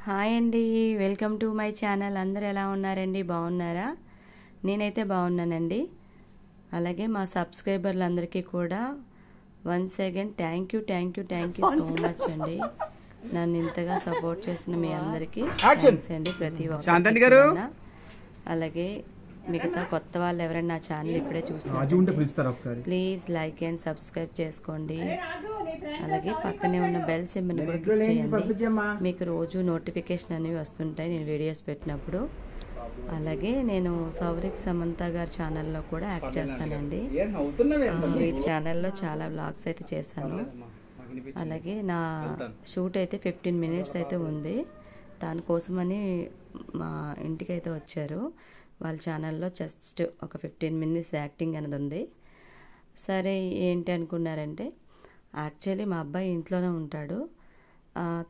Hi అండి, welcome to my channel. అందరూ ఎలా ఉన్నారండి? బాగున్నారా? నేనైతే బాగున్నానండి. అలాగే మా సబ్స్క్రైబర్లు అందరికీ కూడా once again thank you so much అండి. నన్ను ఇంతగా సపోర్ట్ చేస్తున్న మీ అందరికీ థ్యాంక్స్ అండి. ప్రతి ఒక్కరు అలాగే మిగతా కొత్త వాళ్ళు ఎవరైనా నా ఛానల్ ఇప్పుడే చూస్తున్నారు, ప్లీజ్ లైక్ అండ్ సబ్స్క్రైబ్ చేసుకోండి. అలాగే పక్కనే ఉన్న బెల్ సింబల్ కూడా క్లిక్ చేయండి. మీకు రోజు నోటిఫికేషన్ అనేవి వస్తుంటాయి నేను వీడియోస్ పెట్టినప్పుడు. అలాగే నేను సౌరిక్ సమంత గారి ఛానల్లో కూడా యాక్ట్ చేస్తానండి. వీరి ఛానల్లో చాలా వ్లాగ్స్ అయితే చేశాను. అలాగే నా షూట్ అయితే 15 minutes అయితే ఉంది. దానికోసమని మా ఇంటికి అయితే వచ్చారు. వాళ్ళ ఛానల్లో జస్ట్ ఒక 15 minutes యాక్టింగ్ అనేది ఉంది. సరే ఏంటి అనుకున్నారంటే, యాక్చువల్లీ మా అబ్బాయి ఇంట్లోనే ఉంటాడు.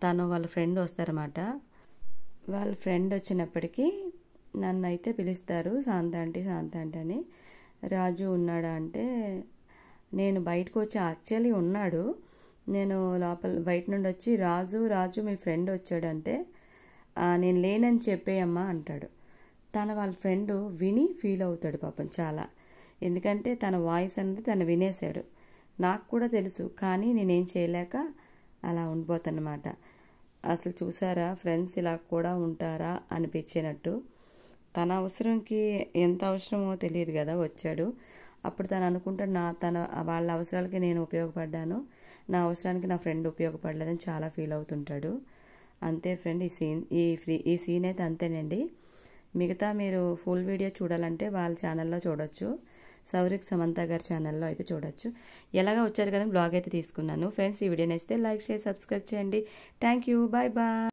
తను వాళ్ళ ఫ్రెండ్ వస్తారన్నమాట. వాళ్ళ ఫ్రెండ్ వచ్చినప్పటికీ నన్ను అయితే పిలుస్తారు, శాంత ఆంటీ అని. రాజు ఉన్నాడా అంటే, నేను బయటకు వచ్చి యాక్చువల్లీ ఉన్నాడు. నేను బయట నుండి వచ్చి రాజు మీ ఫ్రెండ్ వచ్చాడంటే, నేను లేనని చెప్పేయమ్మా అంటాడు. వాళ్ళ ఫ్రెండ్ విని ఫీల్ అవుతాడు పాపం చాలా. ఎందుకంటే తన వాయిస్ అనేది తను వినేశాడు. నాకు కూడా తెలుసు, కానీ నేనేం చేయలేక అలా ఉండిపోతానమాట. అసలు చూసారా ఫ్రెండ్స్ ఇలా కూడా ఉంటారా అనిపించినట్టు. తన అవసరంకి ఎంత అవసరమో తెలియదు కదా, వచ్చాడు. అప్పుడు తను అనుకుంటాడు వాళ్ళ అవసరాలకి నేను ఉపయోగపడ్డాను, నా అవసరానికి నా ఫ్రెండ్ ఉపయోగపడలేదని చాలా ఫీల్ అవుతుంటాడు. అంతే ఫ్రెండ్, ఈ సీన్ అయితే అంతేనండి. మిగతా మీరు ఫుల్ వీడియో చూడాలంటే వాళ్ళ ఛానల్లో చూడొచ్చు, సౌరిక్ సమంత గారి ఛానల్లో అయితే చూడొచ్చు. ఎలాగా వచ్చారు కదా బ్లాగ్ అయితే తీసుకున్నాను. ఫ్రెండ్స్, ఈ వీడియో నచ్చితే లైక్ చేసి సబ్స్క్రైబ్ చేయండి. Thank you, bye bye.